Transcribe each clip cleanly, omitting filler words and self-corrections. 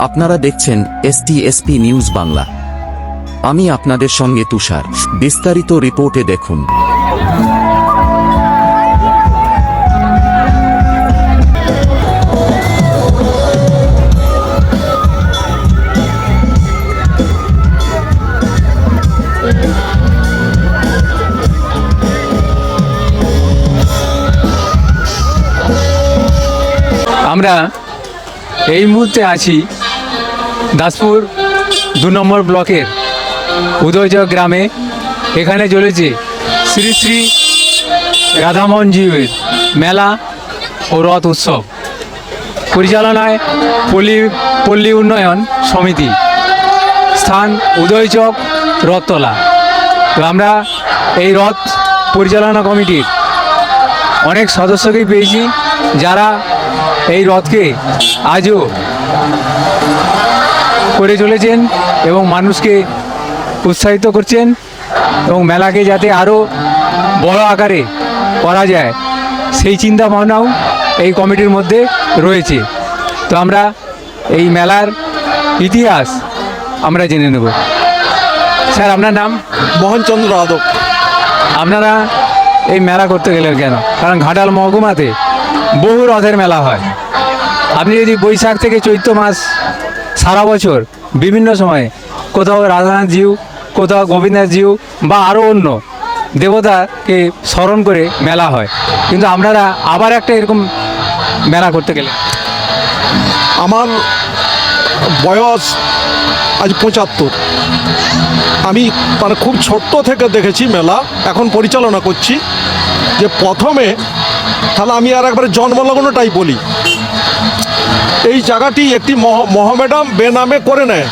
আপনারা দেখছেন STSP news Bangla. আমি আপনাদের সঙ্গে তুষার। বিস্তারিত রিপোর্টে দেখুন। আমরা এই মুহূর্তে আছি দাসপুর 2 নম্বর ব্লকের উদয়চক গ্রামে। এখানে চলেছে শ্রী শ্রী রাধামোহন জিউর মেলা ও রথ উৎসব, পরিচালনায় পল্লী উন্নয়ন সমিতি, স্থান উদয়চক রথতলা। তো আমরা এই রথ পরিচালনা কমিটির অনেক সদস্যকেই পেয়েছি, যারা এই রথকে আজও করে চলেছেন এবং মানুষকে উৎসাহিত করছেন এবং মেলাকে যাতে আরও বড় আকারে করা যায় সেই চিন্তা ভাবনাও এই কমিটির মধ্যে রয়েছে। তো আমরা এই মেলার ইতিহাস আমরা জেনে নেব। স্যার, আপনার নাম? মোহনচন্দ্র যাদব। আপনারা এই মেলা করতে গেলেন কেন? কারণ ঘাটাল মহকুমাতে বহু রথের মেলা হয়। আপনি যদি বৈশাখ থেকে চৈত্র মাস সারা বছর বিভিন্ন সময়ে কোথাও রাধানাথ জিউ, কোথাও গোবিন্দনাথ জিউ বা আরও অন্য দেবতাকে স্মরণ করে মেলা হয়, কিন্তু আপনারা আবার একটা এরকম মেলা করতে গেলেন। আমার বয়স আজ 75। আমি মানে খুব ছোট্ট থেকে দেখেছি মেলা, এখন পরিচালনা করছি। যে প্রথমে তাহলে আমি আর একবারে জন্মলগ্নটাই বলি। এই জায়গাটি একটি মহামেডাম বেনামে করে নেয়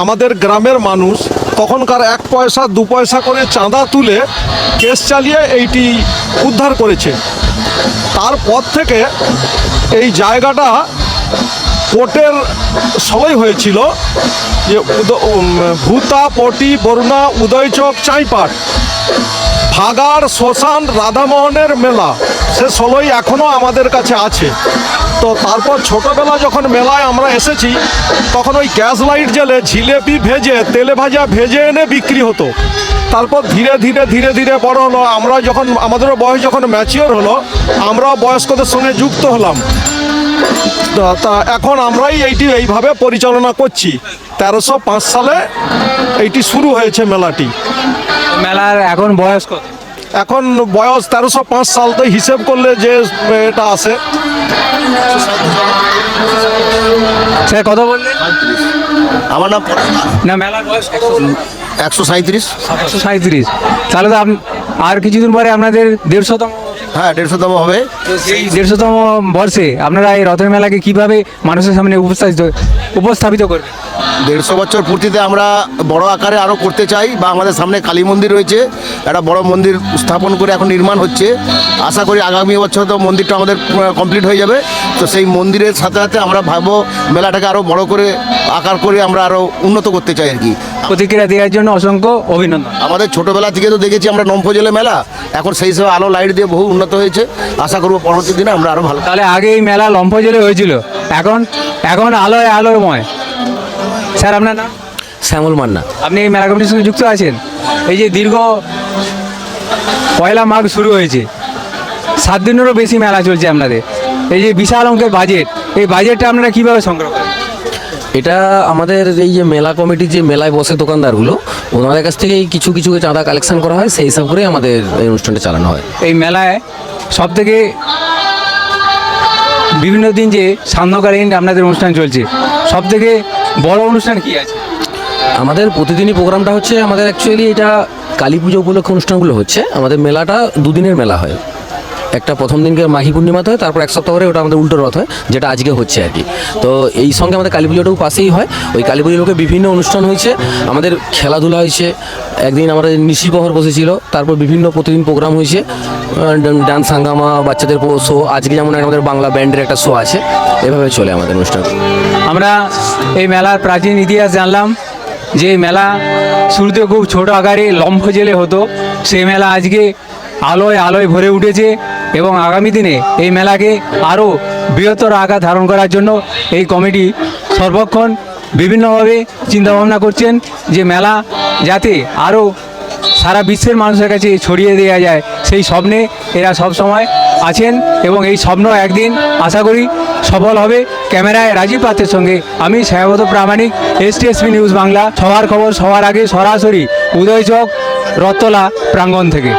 আমাদের গ্রামের মানুষ। তখনকার 1 পয়সা 2 পয়সা করে চাঁদা তুলে কেস চালিয়ে এইটি উদ্ধার করেছে। তারপর থেকে এই জায়গাটা কোর্টের সময় হয়েছিল যে ভূতা, পটি, বরুণা, উদয়চক, চাইপাট, ভাগাড়, শ্মশান, রাধামোহনের মেলা, সে 16ই এখনও আমাদের কাছে আছে। তো তারপর ছোটোবেলা যখন মেলায় আমরা এসেছি, তখন ওই গ্যাস লাইট জেলে জিলেপি ভেজে, তেলে ভাজা ভেজে এনে বিক্রি হতো। তারপর ধীরে ধীরে ধীরে ধীরে বড় হলো। আমরা যখন আমাদেরও বয়স যখন ম্যাচিওর হলো, আমরাও বয়স্কদের সঙ্গে যুক্ত হলাম। তা এখন আমরাই এইভাবে পরিচালনা করছি। 1305 সালে এইটি শুরু হয়েছে মেলাটি। মেলার এখন বয়স কত? এখন বয়স 1305 সাল, তো হিসেব করলে যে এটা আসে। স্যার, কত বললেন? আমার নাম না, মেলার বয়স 137। 137। তাহলে তো আর কিছুদিন পরে আপনাদের 150তম। হ্যাঁ, 150তম হবে। এই 150তম বর্ষে আপনারা এই রথের মেলাকে কিভাবে মানুষের সামনে উপস্থাপিত করবেন? 150 বছর পূর্তিতে আমরা বড় আকারে আরও করতে চাই। বা আমাদের সামনে কালী মন্দির রয়েছে, একটা বড় মন্দির স্থাপন করে এখন নির্মাণ হচ্ছে। আশা করি আগামী বছর তো মন্দিরটা আমাদের কমপ্লিট হয়ে যাবে। তো সেই মন্দিরের সাথে সাথে আমরা ভাববো মেলাটাকে আরও বড় করে আকার করে আমরা আরও উন্নত করতে চাই আর কি। প্রতিক্রিয়া দেওয়ার জন্য অসংখ্য অভিনন্দন। আমাদের ছোটোবেলা থেকে তো দেখেছি আমরা নমফজলে মেলা, এখন সেই হিসেবে আলো লাইট দিয়ে বহু উন্নত হয়েছে। আশা করবো পরবর্তী দিনে আমরা আরও ভালো। তাহলে আগে এই মেলা লম্ফজলে হয়েছিল, এখন আলোয় আলোরময়। স্যার, আপনার নাম? শ্যামল মান্না। আপনি এই মেলা কমিটির সঙ্গে যুক্ত আছেন। এই যে দীর্ঘ 1 মাঘ শুরু হয়েছে, 7 দিনেরও বেশি মেলা চলছে আপনাদের। এই যে বিশাল অঙ্কের বাজেট, এই বাজেটটা আপনারা কীভাবে সংগ্রহ করেন? এটা আমাদের এই যে মেলা কমিটি, যে মেলায় বসে দোকানদারগুলো, ওনাদের কাছ থেকে কিছু কিছু চাঁদা কালেকশন করা হয়, সেই হিসাব করে আমাদের এই অনুষ্ঠানটা চালানো হয়। এই মেলায় সব থেকে বিভিন্ন দিন যে সান্ধ্যকালীন আপনাদের অনুষ্ঠান চলছে, সব থেকে বড় অনুষ্ঠান কি আছে? আমাদের প্রতিদিনই প্রোগ্রামটা হচ্ছে, আমাদের অ্যাকচুয়ালি এটা কালী পুজো উপলক্ষে অনুষ্ঠানগুলো হচ্ছে। আমাদের মেলাটা 2 দিনের মেলা হয়। একটা প্রথম দিনকে মাঘী পূর্ণিমাতে হয়, তারপর 1 সপ্তাহ পরে ওটা আমাদের উল্টো রথ হয়, যেটা আজকে হচ্ছে আর কি। তো এই সঙ্গে আমাদের কালী পুজোটাও পাশেই হয়। ওই কালী পুজোর লোকে বিভিন্ন অনুষ্ঠান হয়েছে, আমাদের খেলাধুলা হয়েছে। একদিন আমাদের নিশিপ্রহর বসেছিল, তারপর বিভিন্ন প্রতিদিন প্রোগ্রাম হয়েছে, ডান্স হাঙ্গামা, বাচ্চাদের শো। আজকে যেমন আমাদের বাংলা ব্যান্ডের একটা শো আছে। এভাবে চলে আমাদের অনুষ্ঠান। আমরা এই মেলার প্রাচীন ইতিহাস জানলাম, যে মেলা শুরুতে খুব ছোট আকারে লম্ফজেলে হতো, সেই মেলা আজকে আলোয় আলোয় ভরে উঠেছে এবং আগামী দিনে এই মেলাকে আরও বৃহত্তর আকার ধারণ করার জন্য এই কমিটি সর্বক্ষণ বিভিন্নভাবে চিন্তাভাবনা করছেন যে মেলা যাতে আরও সারা বিশ্বের মানুষের কাছে ছড়িয়ে দেওয়া যায়, সেই স্বপ্নে এরা সব সময় আছেন এবং এই স্বপ্ন একদিন আশা করি সফল হবে। ক্যামেরায় রাজীব পাত্রের সঙ্গে আমি ছায়াব্রত প্রামাণিক, STSP নিউজ বাংলা, সবার খবর সবার আগে, সরাসরি উদয়চক রথতলা প্রাঙ্গণ থেকে।